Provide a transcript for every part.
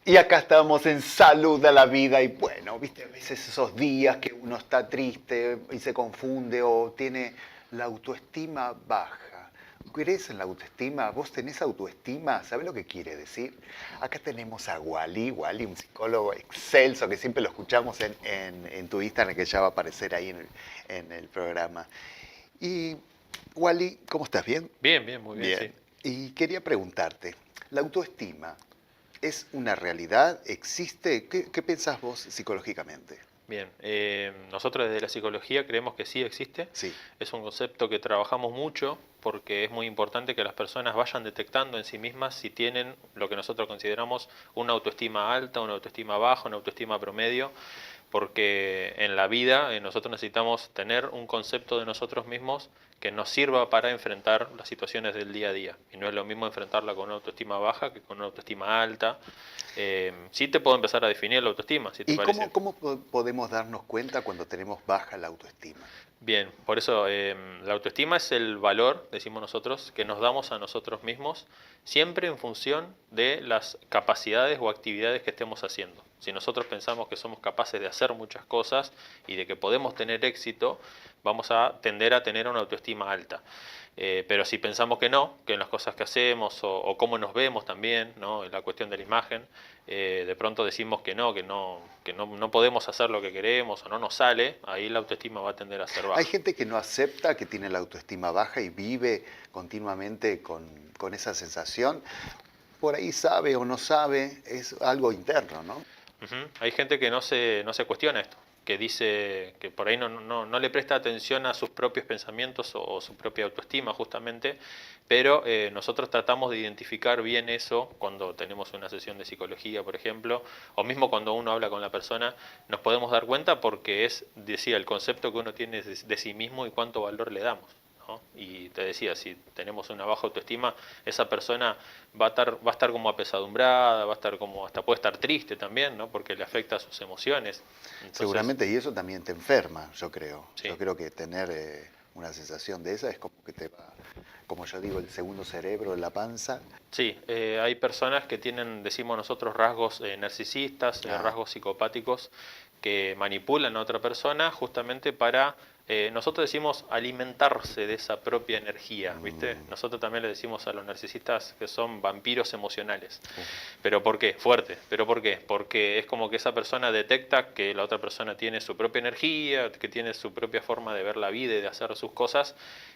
Y acá estamos en Salud a la Vida y bueno, viste, a veces esos días que uno está triste y se confunde o tiene la autoestima baja. ¿Crees en la autoestima? ¿Vos tenés autoestima? ¿Sabés lo que quiere decir? Acá tenemos a Wally, un psicólogo excelso que siempre lo escuchamos en tu Instagram, que ya va a aparecer ahí en el programa. Y Wally, ¿cómo estás? ¿Bien? Bien, bien, muy bien, sí. Bien. Y quería preguntarte, ¿la autoestima es una realidad? ¿Existe? ¿Qué pensás vos psicológicamente? Bien, nosotros desde la psicología creemos que sí existe. Sí. Es un concepto que trabajamos mucho porque es muy importante que las personas vayan detectando en sí mismas si tienen lo que nosotros consideramos una autoestima alta, una autoestima baja, una autoestima promedio, porque en la vida nosotros necesitamos tener un concepto de nosotros mismos que nos sirva para enfrentar las situaciones del día a día. Y no es lo mismo enfrentarla con una autoestima baja que con una autoestima alta. Sí te puedo empezar a definir la autoestima, si te ¿Y parece. cómo podemos darnos cuenta cuando tenemos baja la autoestima? Bien, por eso la autoestima es el valor, decimos nosotros, que nos damos a nosotros mismos siempre en función de las capacidades o actividades que estemos haciendo. Si nosotros pensamos que somos capaces de hacer muchas cosas y de que podemos tener éxito, vamos a tender a tener una autoestima alta. Pero si pensamos que no, que en las cosas que hacemos o cómo nos vemos también, ¿no? En la cuestión de la imagen, de pronto decimos que no podemos hacer lo que queremos o no nos sale, ahí la autoestima va a tender a ser Hay baja. gente que no acepta que tiene la autoestima baja y vive continuamente con esa sensación. Por ahí sabe o no sabe, es algo interno, ¿no? Ujú. Hay gente que no se cuestiona esto, que dice que por ahí no le presta atención a sus propios pensamientos o su propia autoestima justamente, pero nosotros tratamos de identificar bien eso cuando tenemos una sesión de psicología, por ejemplo, o mismo cuando uno habla con la persona, nos podemos dar cuenta porque es, decía, el concepto que uno tiene de sí mismo y cuánto valor le damos, ¿no? Y te decía, si tenemos una baja autoestima, esa persona va a estar como apesadumbrada, va a estar como, hasta puede estar triste también, ¿no? Porque le afecta a sus emociones. Entonces, Seguramente, y eso también te enferma, yo creo. Yo sí. creo que tener una sensación de esa es como que te va, como yo digo, el segundo cerebro en la panza. Sí, hay personas que tienen, decimos nosotros, rasgos narcisistas, Ah, rasgos psicopáticos, que manipulan a otra persona justamente para, nosotros decimos, alimentarse de esa propia energía, ¿viste? mm, Nosotros también le decimos a los narcisistas que son vampiros emocionales. uf, ¿Pero por qué? Fuerte. ¿Pero por qué? Porque es como que esa persona detecta que la otra persona tiene su propia energía, que tiene su propia forma de ver la vida y de hacer sus cosas,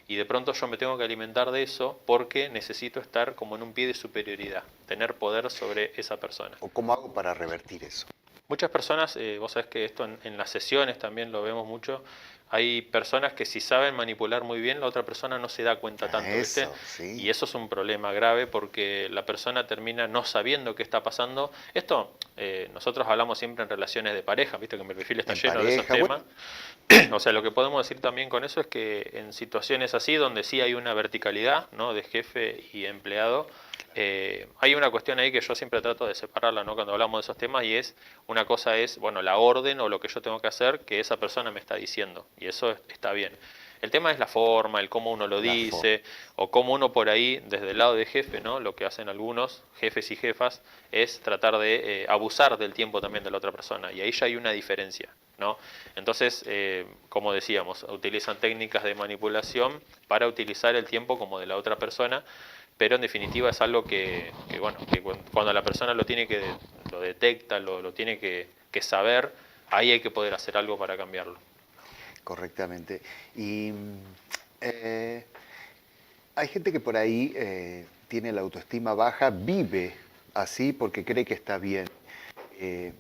y de pronto yo me tengo que alimentar de eso porque necesito estar como en un pie de superioridad, tener poder sobre esa persona. ¿o cómo hago para revertir eso? Muchas personas, vos sabés que esto en las sesiones también lo vemos mucho, hay personas que si saben manipular muy bien, la otra persona no se da cuenta Ah, tanto, ¿viste? eso, Y sí. eso es un problema grave porque la persona termina no sabiendo qué está pasando. Esto, nosotros hablamos siempre en relaciones de pareja, ¿viste? Que mi perfil está En lleno de esos pareja, bueno, temas. O sea, lo que podemos decir también con eso es que en situaciones así, donde sí hay una verticalidad, ¿no? De jefe y empleado, hay una cuestión ahí que yo siempre trato de separarla, ¿no? Cuando hablamos de esos temas, y es, una cosa es, bueno, la orden o lo que yo tengo que hacer que esa persona me está diciendo, y eso está bien. El tema es la forma, el cómo uno lo la forma. dice, o cómo uno por ahí, desde el lado de jefe, ¿no? Lo que hacen algunos jefes y jefas es tratar de abusar del tiempo también de la otra persona, y ahí ya hay una diferencia, ¿no? Entonces, como decíamos, utilizan técnicas de manipulación para utilizar el tiempo como de la otra persona, pero en definitiva es algo bueno, que cuando la persona lo detecta, lo tiene que saber, ahí hay que poder hacer algo para cambiarlo. Correctamente. Y eh, hay gente que por ahí tiene la autoestima baja, vive así porque cree que está bien. Eh,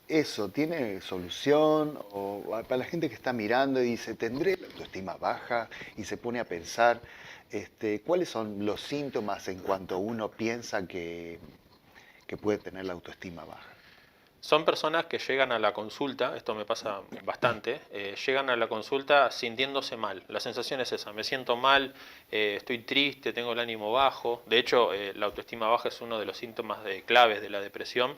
¿Eso tiene solución? O para la gente que está mirando y dice, ¿tendré la autoestima baja? Y se pone a pensar, ¿cuáles son los síntomas en cuanto uno piensa que puede tener la autoestima baja? Son personas que llegan a la consulta, esto me pasa bastante, llegan a la consulta sintiéndose mal. La sensación es esa, me siento mal, estoy triste, tengo el ánimo bajo. De hecho, la autoestima baja es uno de los síntomas claves de la depresión.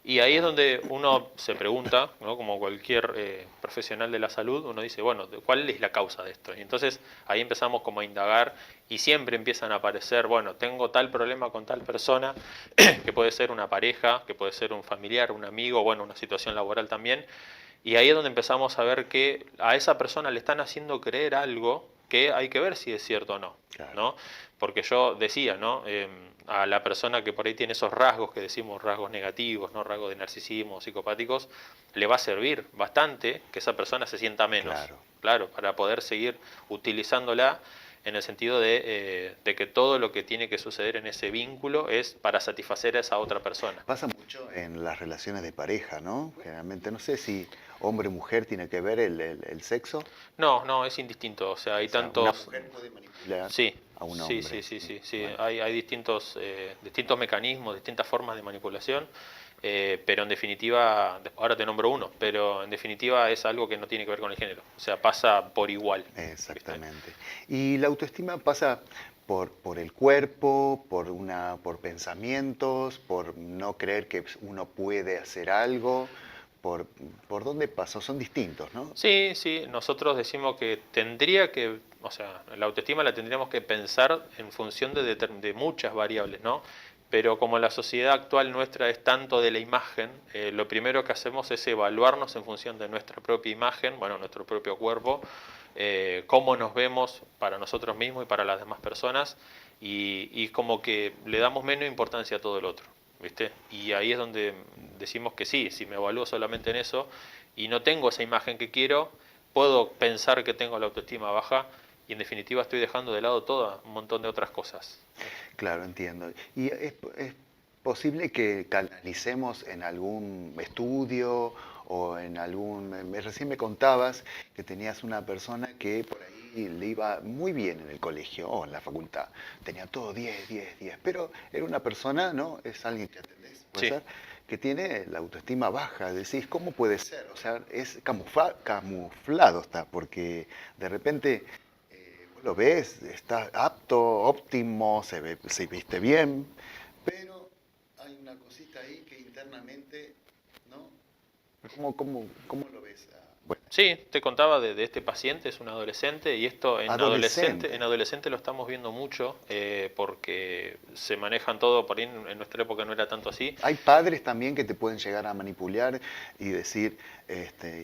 Y ahí es donde uno se pregunta, ¿no? Como cualquier profesional de la salud, uno dice, bueno, ¿cuál es la causa de esto? Y entonces ahí empezamos como a indagar y siempre empiezan a aparecer, bueno, tengo tal problema con tal persona, que puede ser una pareja, que puede ser un familiar, un amigo, bueno, una situación laboral también. Y ahí es donde empezamos a ver que a esa persona le están haciendo creer algo que hay que ver si es cierto o no, Claro. ¿no? Porque yo decía, ¿no? A la persona que por ahí tiene esos rasgos que decimos rasgos negativos, ¿no? Rasgos de narcisismo, psicopáticos, le va a servir bastante que esa persona se sienta menos. Claro. Claro, para poder seguir utilizándola en el sentido de que todo lo que tiene que suceder en ese vínculo es para satisfacer a esa otra persona. Pasa mucho en las relaciones de pareja, ¿no? Generalmente, no sé si hombre o mujer tiene que ver el sexo. No, no, es indistinto. O sea, hay O sea, una tantos. mujer puede manipular Sí, a un sí, hombre. sí. Bueno, Hay distintos, distintos mecanismos, distintas formas de manipulación, pero en definitiva, ahora te nombro uno, pero en definitiva es algo que no tiene que ver con el género. O sea, pasa por igual. ¿Viste? exactamente. Y la autoestima pasa por el cuerpo, por pensamientos, por no creer que uno puede hacer algo. Por, ¿Por dónde pasó? Son distintos, ¿no? Sí, sí, nosotros decimos que tendría que, o sea, la autoestima la tendríamos que pensar en función de muchas variables, ¿no? Pero como la sociedad actual nuestra es tanto de la imagen, lo primero que hacemos es evaluarnos en función de nuestra propia imagen, bueno, nuestro propio cuerpo, cómo nos vemos para nosotros mismos y para las demás personas, y como que le damos menos importancia a todo el otro, ¿viste? Y ahí es donde decimos que sí, si me evalúo solamente en eso y no tengo esa imagen que quiero, puedo pensar que tengo la autoestima baja y en definitiva estoy dejando de lado todo un montón de otras cosas. Claro, entiendo. ¿Y es posible que canalicemos en algún estudio o en algún... Recién me contabas que tenías una persona que por ahí le iba muy bien en el colegio o en la facultad. Tenía todo 10, 10, 10, pero era una persona, ¿no? Es alguien que atendés, puede Sí, ser, que tiene la autoestima baja. Decís, ¿cómo puede ser? O sea, es camuflado está, porque de repente vos lo ves, está apto, óptimo, se viste bien, pero hay una cosita ahí que internamente, ¿no? ¿Cómo lo ves? Bueno, sí, te contaba de este paciente, es un adolescente y esto adolescente. en adolescente lo estamos viendo mucho porque se manejan todo, por ahí en nuestra época no era tanto así. Hay padres también que te pueden llegar a manipular y decir,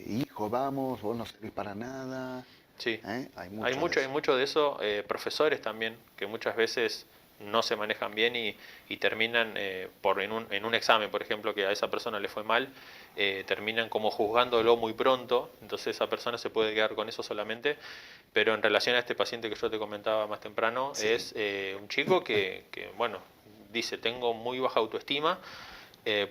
hijo, vamos, vos no servís para nada. Sí, ¿Eh? Hay mucho de hay eso. mucho de eso, profesores también, que muchas veces no se manejan bien y terminan en un examen, por ejemplo, que a esa persona le fue mal, terminan como juzgándolo muy pronto, entonces esa persona se puede quedar con eso solamente, pero en relación a este paciente que yo te comentaba más temprano, Sí. es un chico que, bueno, dice, tengo muy baja autoestima,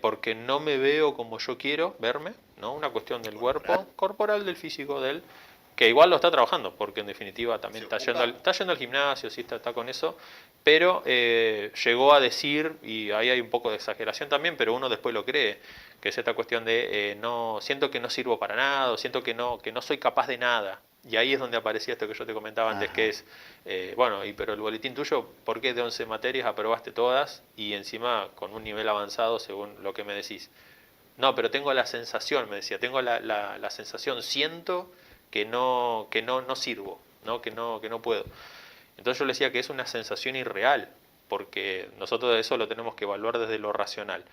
porque no me veo como yo quiero verme, ¿no? Una cuestión del cuerpo, corporal, del físico de él, que igual lo está trabajando, porque en definitiva también está yendo al gimnasio, sí está con eso, pero llegó a decir, y ahí hay un poco de exageración también, pero uno después lo cree, que es esta cuestión de no siento que no sirvo para nada, o siento que no soy capaz de nada. Y ahí es donde aparecía esto que yo te comentaba antes, Ajá. que es, bueno, pero el boletín tuyo, ¿por qué de 11 materias aprobaste todas y encima con un nivel avanzado según lo que me decís? No, pero tengo la sensación, me decía, tengo la sensación, siento no sirvo, ¿no? Que no puedo. Entonces yo le decía que es una sensación irreal, porque nosotros eso lo tenemos que evaluar desde lo racional.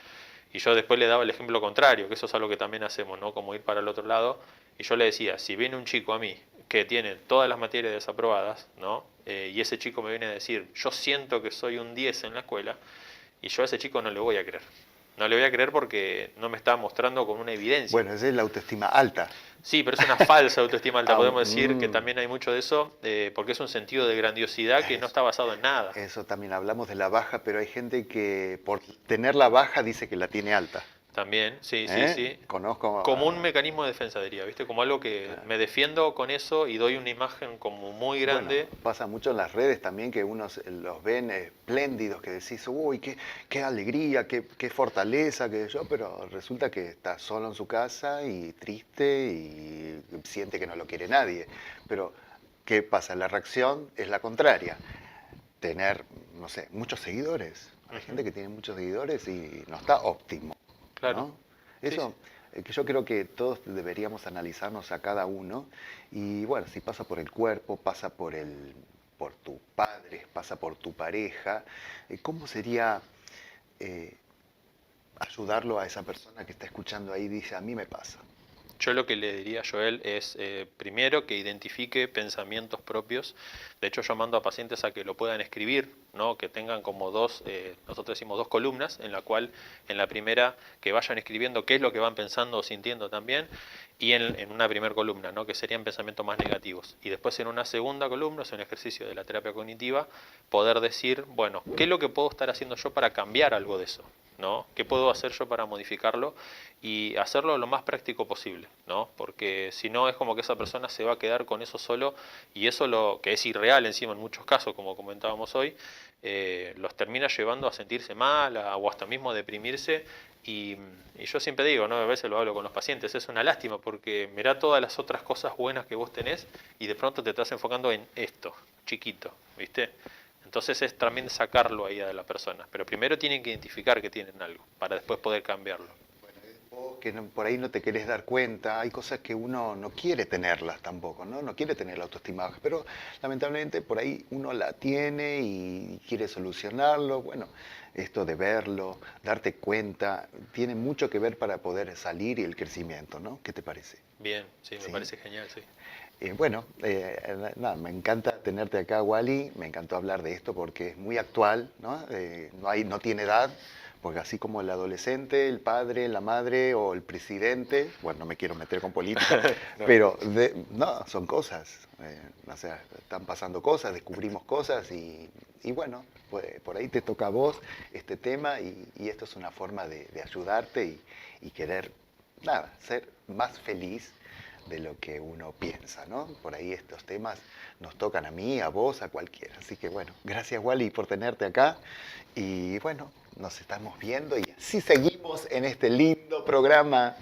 Y yo después le daba el ejemplo contrario, que eso es algo que también hacemos, ¿no? Como ir para el otro lado. Y yo le decía, si viene un chico a mí que tiene todas las materias desaprobadas, ¿no? Y ese chico me viene a decir, yo siento que soy un 10 en la escuela, y yo a ese chico no le voy a creer. No le voy a creer porque no me está mostrando con una evidencia. Bueno, esa es la autoestima alta. Sí, pero es una falsa autoestima alta. Ah, Podemos decir que también hay mucho de eso, porque es un sentido de grandiosidad que no eso, está basado en nada. eso también hablamos de la baja, pero hay gente que por tener la baja dice que la tiene alta. También, sí, sí, ¿Eh? sí. Conozco Como un mecanismo de defensa, diría, ¿viste? Como algo que claro. me defiendo con eso y doy una imagen como muy Bueno, grande. pasa mucho en las redes también que unos los ven espléndidos, que decís, uy, qué alegría, qué fortaleza, que yo, pero resulta que está solo en su casa y triste y siente que no lo quiere nadie. Pero, ¿qué pasa? La reacción es la contraria. Tener, no sé, muchos seguidores. Hay Ujú, gente que tiene muchos seguidores y no está óptimo, claro. ¿no? Sí, sí. Eso, que yo creo que todos deberíamos analizarnos a cada uno y bueno, si pasa por el cuerpo, pasa por tu padre, pasa por tu pareja, ¿cómo sería eh, ayudarlo a esa persona que está escuchando ahí y dice, a mí me pasa? Yo lo que le diría a Joel es, primero, que identifique pensamientos propios. De hecho, yo mando a pacientes a que lo puedan escribir, ¿no? Que tengan como dos, nosotros decimos dos columnas, en la cual, en la primera, que vayan escribiendo qué es lo que van pensando o sintiendo también, y en una primera columna, ¿no? Que serían pensamientos más negativos. Y después en una segunda columna, es un ejercicio de la terapia cognitiva, poder decir, bueno, ¿qué es lo que puedo estar haciendo yo para cambiar algo de eso? ¿No? ¿Qué puedo hacer yo para modificarlo? Y hacerlo lo más práctico posible, ¿no? Porque si no es como que esa persona se va a quedar con eso solo y eso lo que es irreal encima en muchos casos, como comentábamos hoy, los termina llevando a sentirse mal o hasta mismo a deprimirse y yo siempre digo, ¿no? A veces lo hablo con los pacientes, es una lástima porque mirá todas las otras cosas buenas que vos tenés y de pronto te estás enfocando en esto, chiquito, ¿viste? Entonces es también sacarlo ahí de la persona, pero primero tienen que identificar que tienen algo para después poder cambiarlo. Vos que por ahí no te querés dar cuenta, hay cosas que uno no quiere tenerlas tampoco, ¿no? No quiere tener la autoestima baja, pero lamentablemente por ahí uno la tiene y quiere solucionarlo. Bueno, esto de verlo, darte cuenta, tiene mucho que ver para poder salir y el crecimiento, ¿no? ¿Qué te parece? Bien, sí, me Sí. parece genial, sí. Bueno, nada, me encanta tenerte acá, Wally. Me encantó hablar de esto porque es muy actual, ¿no? No tiene edad, porque así como el adolescente, el padre, la madre o el presidente, bueno, no me quiero meter con política, No. pero no, son cosas. O sea, están pasando cosas, descubrimos cosas y bueno, pues, por ahí te toca a vos este tema y esto es una forma de ayudarte y querer, nada, ser más feliz de lo que uno piensa, ¿no? Por ahí estos temas nos tocan a mí, a vos, a cualquiera. Así que bueno, gracias Wally por tenerte acá y bueno, nos estamos viendo y así seguimos en este lindo programa.